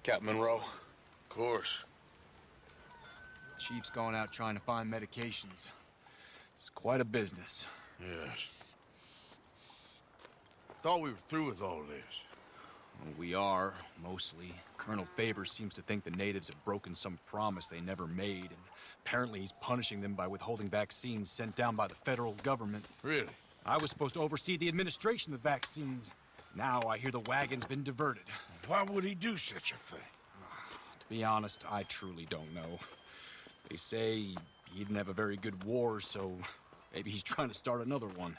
Captain Monroe. Of course. Chief's going out trying to find medications. It's quite a business. Yes. Thought we were through with all this. Well, we are, mostly. Colonel Favors seems to think the natives have broken some promise they never made, and apparently he's punishing them by withholding vaccines sent down by the federal government. Really? I was supposed to oversee the administration of the vaccines. Now I hear the wagon's been diverted. Why would he do such a thing? To be honest, I truly don't know. They say he didn't have a very good war, so maybe he's trying to start another one.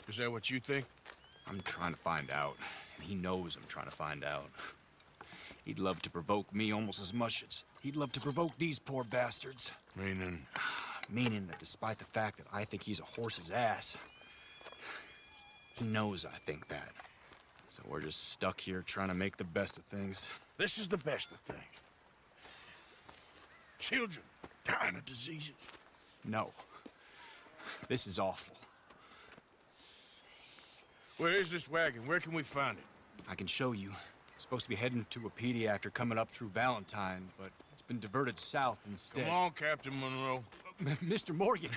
Is that what you think? I'm trying to find out, and he knows I'm trying to find out. He'd love to provoke me almost as much as he'd love to provoke these poor bastards. Meaning? Meaning that despite the fact that I think he's a horse's ass, he knows I think that. So we're just stuck here trying to make the best of things. This is the best of things. Children dying of diseases. No. This is awful. Where is this wagon? Where can we find it? I can show you. It's supposed to be heading to a pediatric coming up through Valentine, but it's been diverted south instead. Come on, Captain Monroe. Mr. Morgan,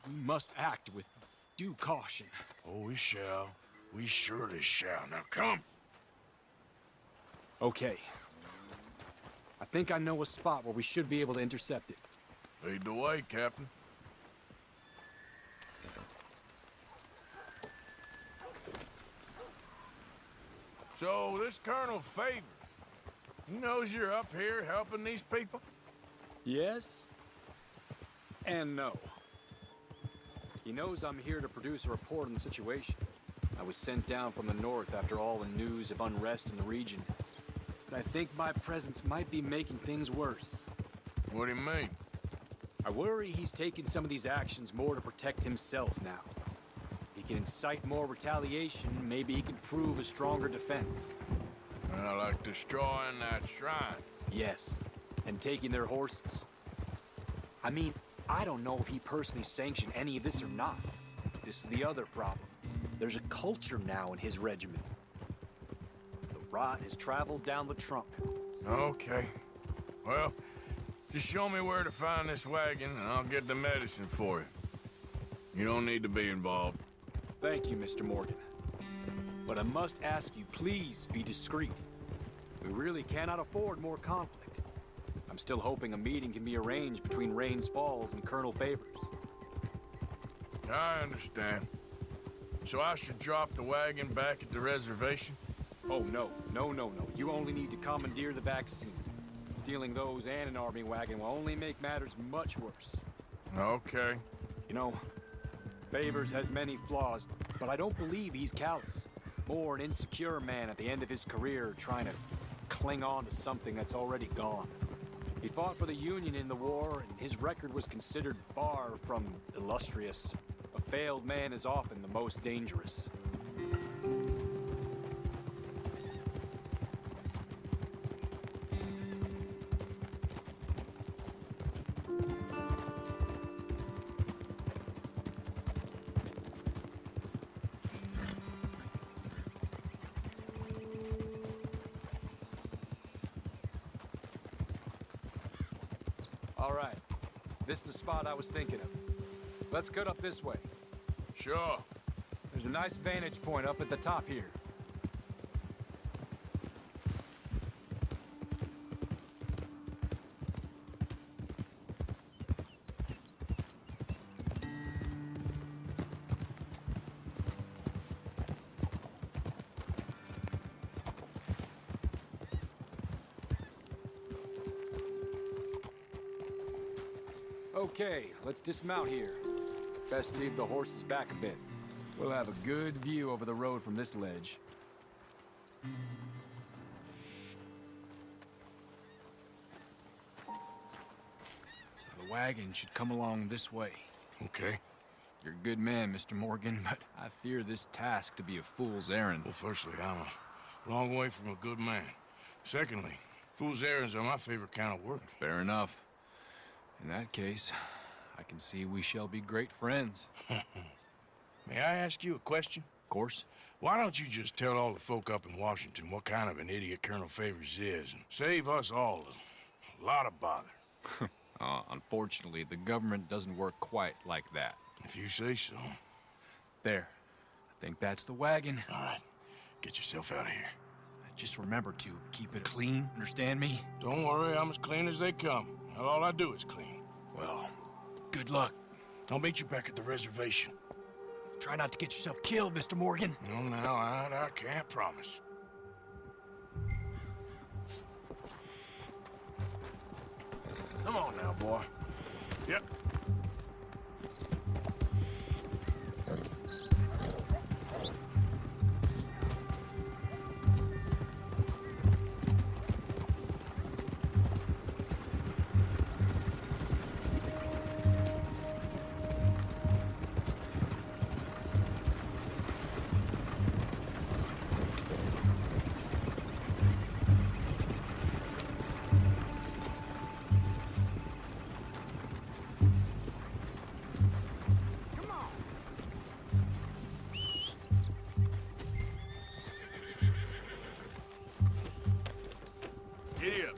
we must act with due caution. Oh, we shall. We surely shall. Now, come. Okay. I think I know a spot where we should be able to intercept it. Lead the way, Captain. So, this Colonel Favors, he knows you're up here helping these people? Yes and no. He knows I'm here to produce a report on the situation. I was sent down from the north after all the news of unrest in the region. But I think my presence might be making things worse. What do you mean? I worry he's taking some of these actions more to protect himself now. He can incite more retaliation, maybe he can prove a stronger defense. Like destroying that shrine. Yes, and taking their horses. I mean, I don't know if he personally sanctioned any of this or not. This is the other problem. There's a culture now in his regiment. The rot has traveled down the trunk. Okay. Well, just show me where to find this wagon and I'll get the medicine for you. You don't need to be involved. Thank you, Mr. Morgan. But I must ask you, please be discreet. We really cannot afford more conflict. I'm still hoping a meeting can be arranged between Rains Falls and Colonel Favors. I understand. So I should drop the wagon back at the reservation? Oh, no. No. You only need to commandeer the vaccine. Stealing those and an army wagon will only make matters much worse. Okay. You know, Favors has many flaws, but I don't believe he's callous. More an insecure man at the end of his career trying to cling on to something that's already gone. He fought for the Union in the war, and his record was considered far from illustrious. A failed man is often the most dangerous. All right. This is the spot I was thinking of. Let's cut up this way. Sure. There's a nice vantage point up at the top here. Okay, let's dismount here. Best leave the horses back a bit. We'll have a good view over the road from this ledge. The wagon should come along this way. Okay. You're a good man, Mr. Morgan, but I fear this task to be a fool's errand. Well, firstly, I'm a long way from a good man. Secondly, fool's errands are my favorite kind of work. Fair enough. In that case, I can see we shall be great friends. May I ask you a question? Of course. Why don't you just tell all the folk up in Washington what kind of an idiot Colonel Favors is and save us all a lot of bother? Unfortunately, the government doesn't work quite like that. If you say so. There. I think that's the wagon. All right, get yourself out of here. Just remember to keep it clean, understand me? Don't worry, I'm as clean as they come. Well, all I do is clean. Well, good luck. I'll meet you back at the reservation. Try not to get yourself killed, Mr. Morgan. No, now, I can't promise. Come on now, boy. Yep. Giddy up.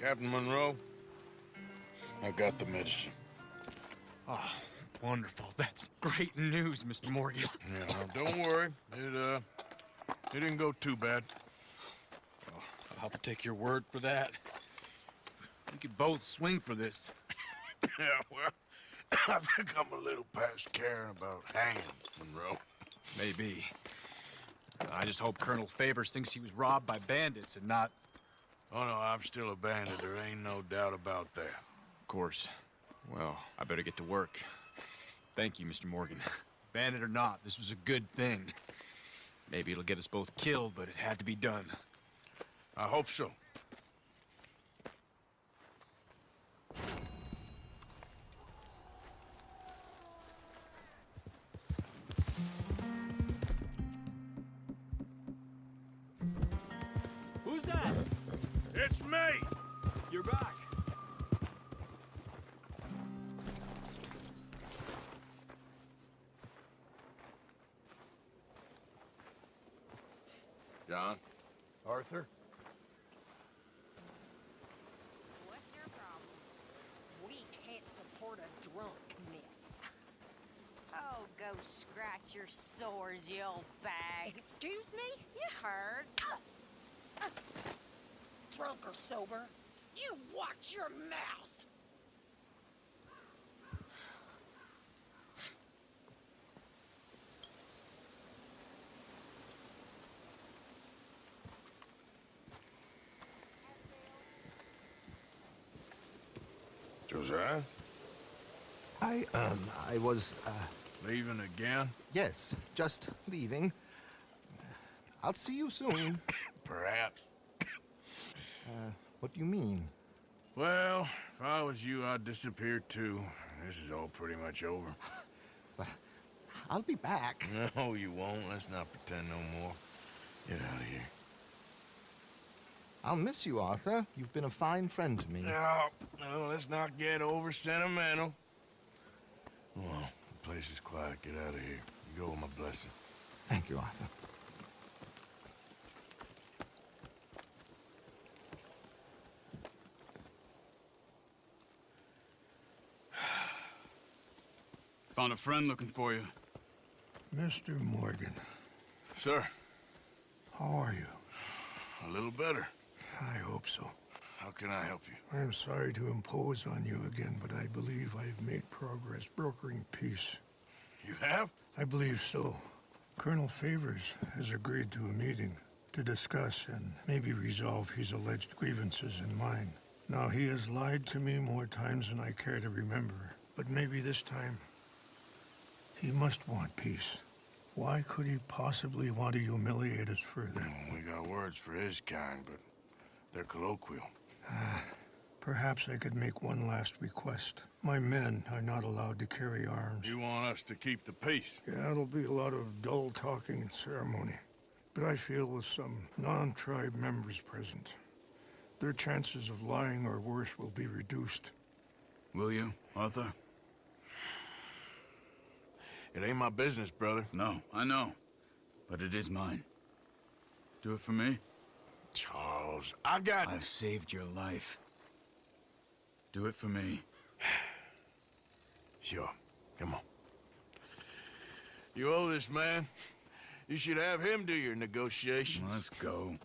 Captain Monroe, I got the medicine. Oh, wonderful. That's great news, Mr. Morgan. Yeah, now don't worry. It didn't go too bad. Oh, I'll have to take your word for that. We could both swing for this. Yeah, well, I think I'm a little past caring about hanging, Monroe. Maybe. I just hope Colonel Favors thinks he was robbed by bandits and not... Oh, no, I'm still a bandit. There ain't no doubt about that. Of course. Well, I better get to work. Thank you, Mr. Morgan. Bandit or not, this was a good thing. Maybe it'll get us both killed, but it had to be done. I hope so. Who's that? It's me! You're back. John? Arthur? What's your problem? We can't support a drunk, miss. Oh, go scratch your sores, you old bag. Excuse me? You heard. Drunk or sober, you watch your mouth. Josiah? I was, Leaving again? yes, just leaving. I'll see you soon. Perhaps. What do you mean? Well, if I was you, I'd disappear too. This is all pretty much over. I'll be back. No, you won't. Let's not pretend no more. Get out of here. I'll miss you, Arthur. You've been a fine friend to me. No, let's not get over sentimental. Well, the place is quiet. Get out of here. You go with my blessing. Thank you, Arthur. Found a friend looking for you. Mr. Morgan, Sir, how are you? a little better. I hope so. How can I help you? I am sorry to impose on you again, but I believe I've made progress brokering peace. You have? I believe so. Colonel Favors has agreed to a meeting to discuss and maybe resolve his alleged grievances and mine. Now, he has lied to me more times than I care to remember, but maybe this time he must want peace. Why could he possibly want to humiliate us further? We got words for his kind, but they're colloquial. Perhaps I could make one last request. My men are not allowed to carry arms. You want us to keep the peace? Yeah, it'll be a lot of dull talking and ceremony. But I feel with some non-tribe members present, their chances of lying or worse will be reduced. Will you, Arthur? It ain't my business, brother. No, I know. But it is mine. Do it for me? Charles, I got... I've saved your life. Do it for me. Sure. Come on. You owe this man. You should have him do your negotiations. Let's go.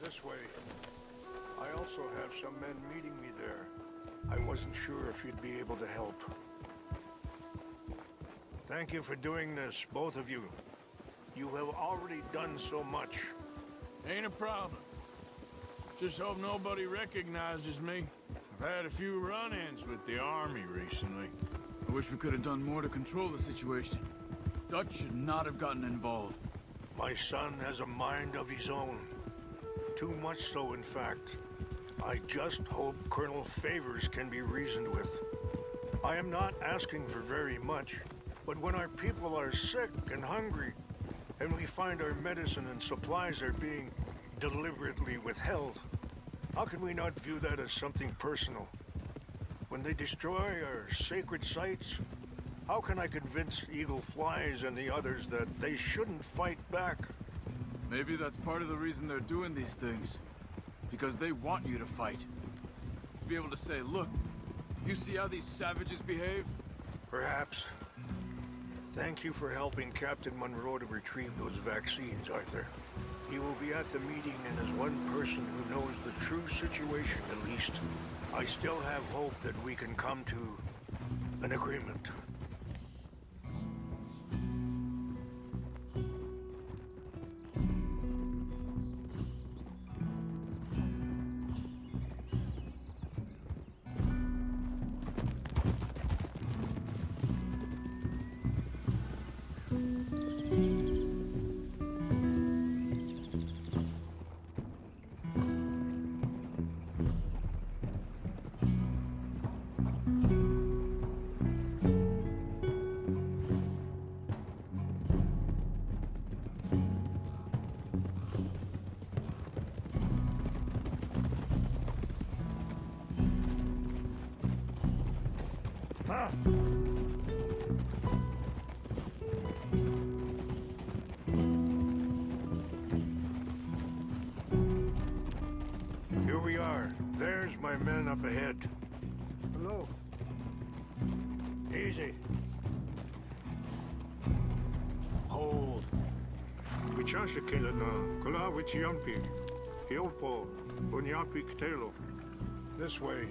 This way. I also have some men meeting me there. I wasn't sure if you'd be able to help. Thank you for doing this, both of you. You have already done so much. Ain't a problem. Just hope nobody recognizes me. I've had a few run-ins with the army recently. I wish we could have done more to control the situation. Dutch should not have gotten involved. My son has a mind of his own. Too much so, in fact. I just hope Colonel Favors can be reasoned with. I am not asking for very much, but when our people are sick and hungry, and we find our medicine and supplies are being deliberately withheld, how can we not view that as something personal? When they destroy our sacred sites, how can I convince Eagle Flies and the others that they shouldn't fight back? Maybe that's part of the reason they're doing these things. Because they want you to fight. Be able to say, look, you see how these savages behave? Perhaps. Thank you for helping Captain Monroe to retrieve those vaccines, Arthur. He will be at the meeting, and as one person who knows the true situation at least, I still have hope that we can come to an agreement. Here we are. There's my men up ahead. Hello. Easy. Hold. Wichansa Kilana, Kula Wichiampi, Hilpo, Bunyapi Ktelo. This way.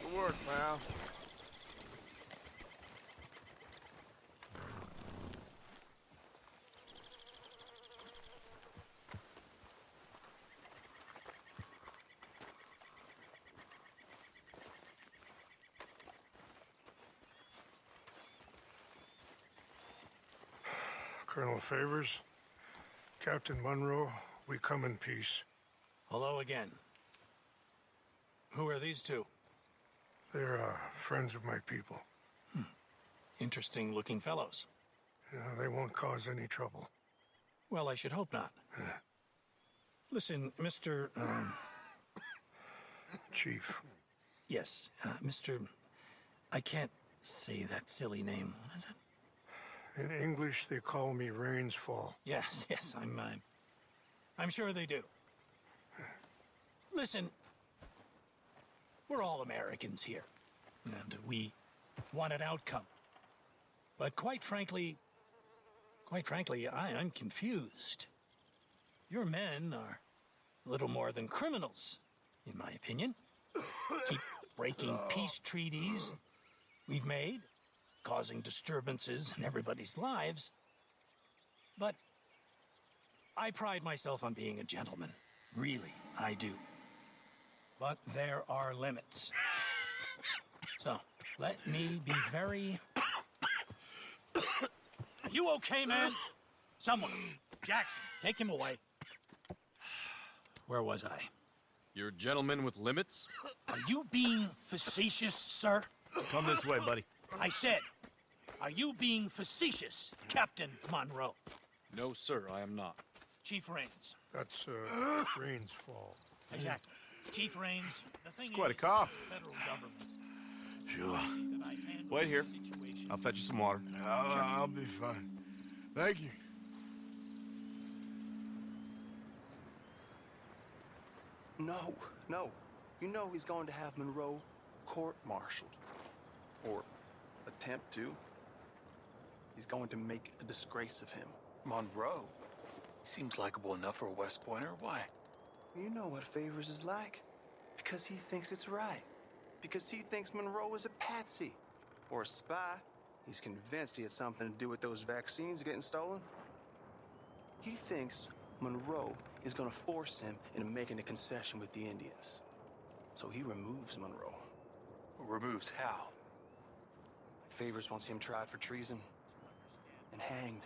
Good work, pal. Colonel Favors. Captain Monroe, we come in peace. Hello again. Who are these two? They're friends of my people. Interesting looking fellows. They won't cause any trouble. Well, I should hope not. Listen, Mr. Chief. Yes, Mr. I can't say that silly name. What is it? In English, they call me Rains Fall. Yes, I'm sure they do. Listen, we're all Americans here, and we want an outcome. But quite frankly, I'm confused. Your men are a little more than criminals, in my opinion. Keep breaking peace treaties we've made, causing disturbances in everybody's lives. But I pride myself on being a gentleman. Really, I do. But there are limits. So, let me be very... Are you okay, man? Someone. Jackson, take him away. Where was I? You're a gentleman with limits? Are you being facetious, sir? Come this way, buddy. I said, are you being facetious, Captain Monroe? No, sir, I am not. Chief Rains. That's Rains Fall. Exactly. Chief Rains, the thing quite a is, cough. the federal government. Sure. That I handle Wait here. the situation. I'll fetch you some water. I'll be fine. Thank you. No. You know he's going to have Monroe court-martialed. Or attempt to. He's going to make a disgrace of him. Monroe? He seems likable enough for a West Pointer. Why? You know what Favors is like. Because he thinks it's right. Because he thinks Monroe is a patsy. Or a spy. He's convinced he had something to do with those vaccines getting stolen. He thinks Monroe is gonna force him into making a concession with the Indians. So he removes Monroe. Removes how? Favors wants him tried for treason and hanged.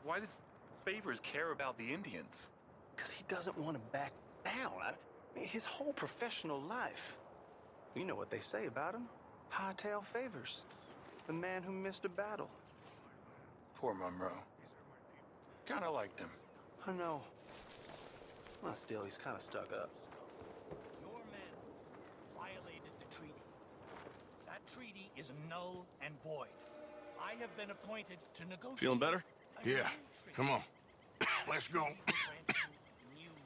Why does Favors care about the Indians? Because he doesn't want to back down. I mean, his whole professional life. You know what they say about him. Hightail Favors. The man who missed a battle. Poor Monroe. Kinda liked him. I know. Well, still, he's kind of stuck up. Your men violated the treaty. That treaty is null and void. I have been appointed to negotiate. Feeling better? Yeah. Come on. Let's go.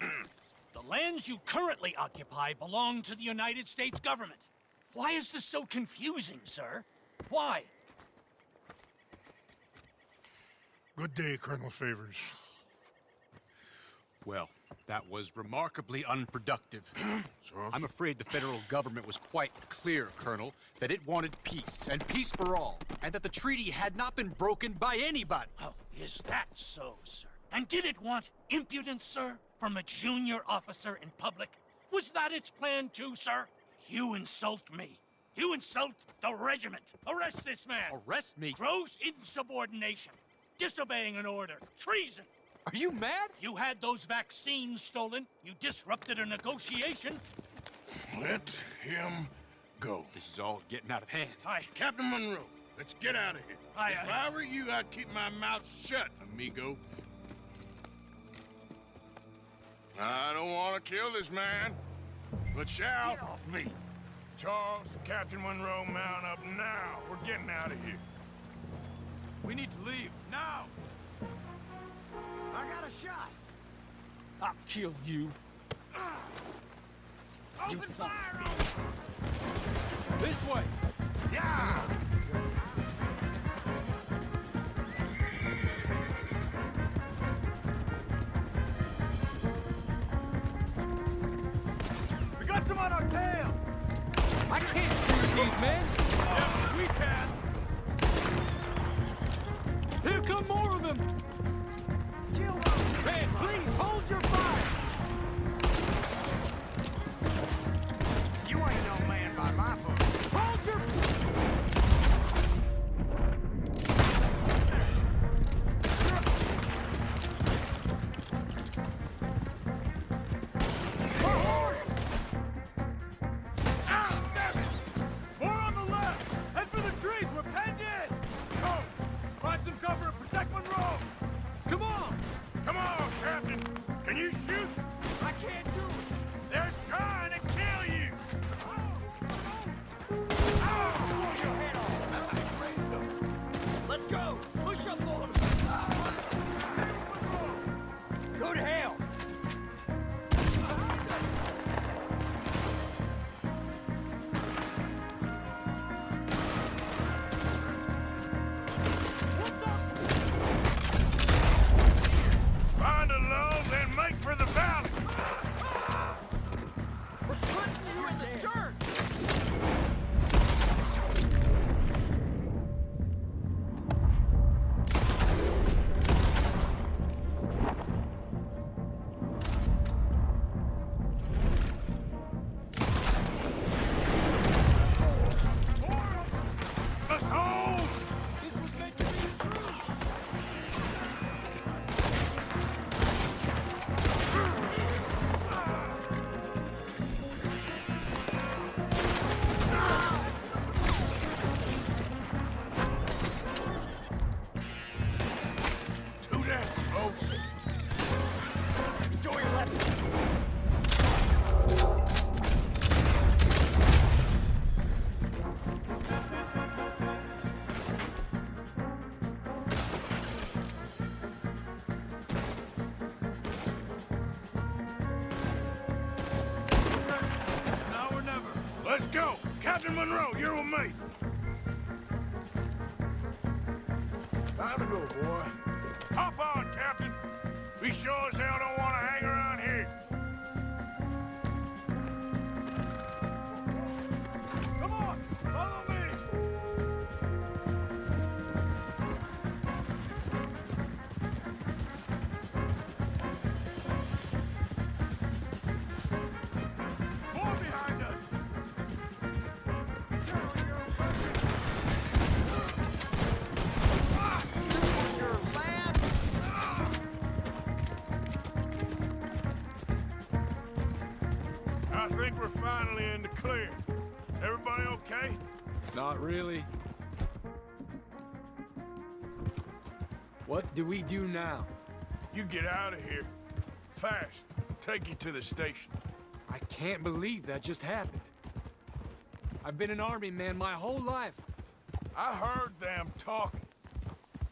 The lands you currently occupy belong to the United States government. Why is this so confusing, sir? Why? Good day, Colonel Favors. Well, that was remarkably unproductive. I'm afraid the federal government was quite clear, Colonel, that it wanted peace, and peace for all, and that the treaty had not been broken by anybody. Oh, is that so, sir? And did it want impudence, sir, from a junior officer in public? Was that its plan too, sir? You insult me. You insult the regiment. Arrest this man. Arrest me? Gross insubordination. Disobeying an order. Treason. Are you mad? You had those vaccines stolen. You disrupted a negotiation. Let him go. This is all getting out of hand. Captain Monroe, let's get out of here. Aye, If aye. I were you, I'd keep my mouth shut, amigo. I don't want to kill this man, but shall. Get off me. Charles, Captain Monroe, mount up now. We're getting out of here. We need to leave, now! I got a shot! I'll kill you. Open fire on him! This way! Yeah! We got some on our tail! I can't shoot these men! Yeah, we can! Here come more of them! Kill them! Man, please hold your fire! You ain't no man by my book. Hold your... Let's go! Captain Monroe, you're with me! Time to go, boy. Hop on, Captain! We sure as hell don't want to hang around here. Come on, follow me! More behind us! I think we're finally in the clear. Everybody okay? Not really. What do we do now? You get out of here. Fast. Take you to the station. I can't believe that just happened. I've been an army man my whole life. I heard them talking.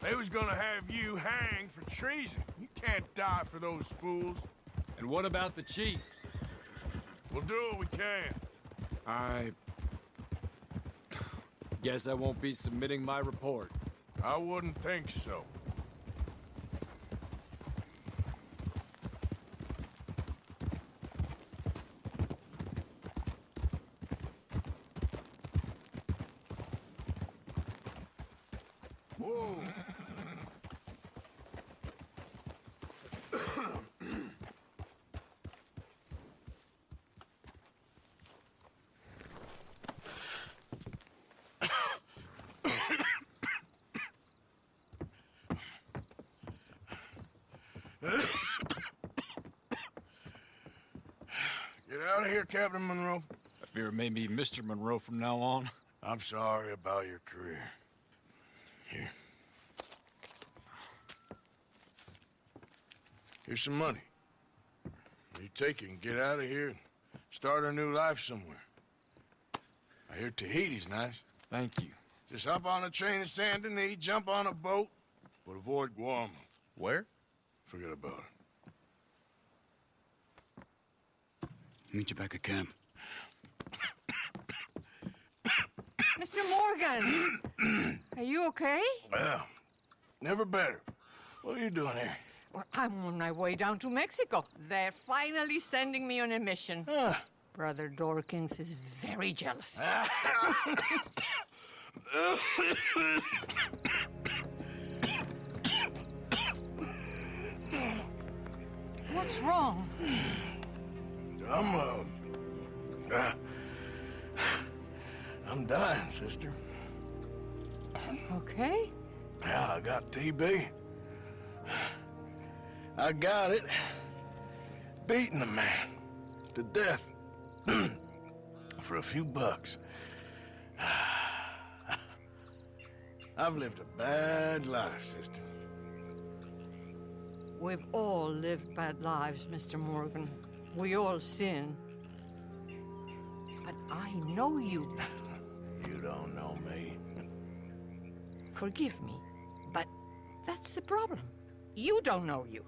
They was gonna have you hanged for treason. You can't die for those fools. And what about the chief? We'll do what we can. I guess I won't be submitting my report. I wouldn't think so. Whoa. Get out of here, Captain Monroe. I fear it may be Mr. Monroe from now on. I'm sorry about your career. Here. Here's some money. You take it and get out of here and start a new life somewhere. I hear Tahiti's nice. Thank you. Just hop on a train to Saint Denis, jump on a boat, but avoid Guam. Where? Forget about it. Meet you back at camp. Mr. Morgan! Are you okay? Well, never better. What are you doing here? Well, I'm on my way down to Mexico. They're finally sending me on a mission. Brother Dorkins is very jealous. What's wrong? I'm dying, sister. Okay. Yeah, I got TB. I got it. Beating a man to death for a few bucks. I've lived a bad life, sister. We've all lived bad lives, Mr. Morgan. We all sin. But I know you. You don't know me. Forgive me, but that's the problem. You don't know you.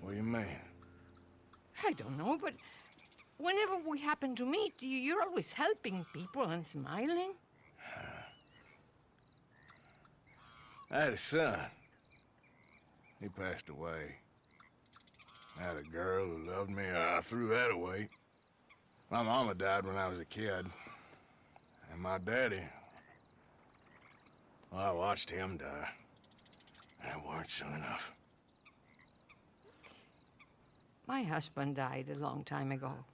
What do you mean? I don't know, but whenever we happen to meet, you're always helping people and smiling. I had a son. He passed away. I had a girl who loved me. I threw that away. My mama died when I was a kid. And my daddy, well, I watched him die. That weren't soon enough. My husband died a long time ago.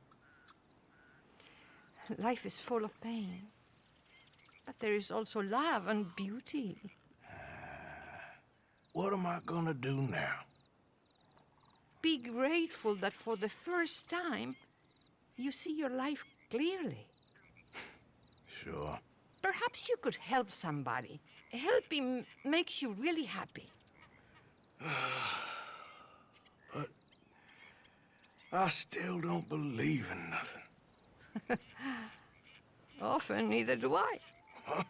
Life is full of pain. But there is also love and beauty. What am I gonna do now? Be grateful that for the first time, you see your life clearly. Sure. Perhaps you could help somebody. Helping makes you really happy. But I still don't believe in nothing. Often, neither do I. Huh?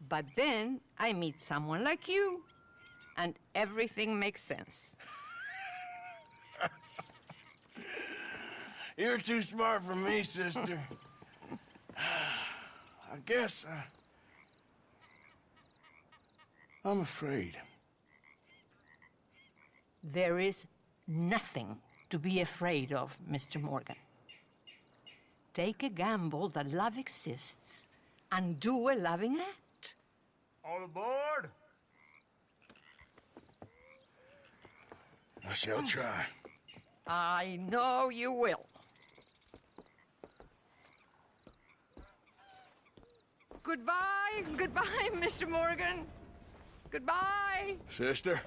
But then I meet someone like you, and everything makes sense. You're too smart for me, sister. I guess I'm afraid. There is nothing to be afraid of, Mr. Morgan. Take a gamble that love exists and do a loving act. All aboard! I shall try. I know you will. Goodbye, goodbye, Mr. Morgan. Goodbye. Sister?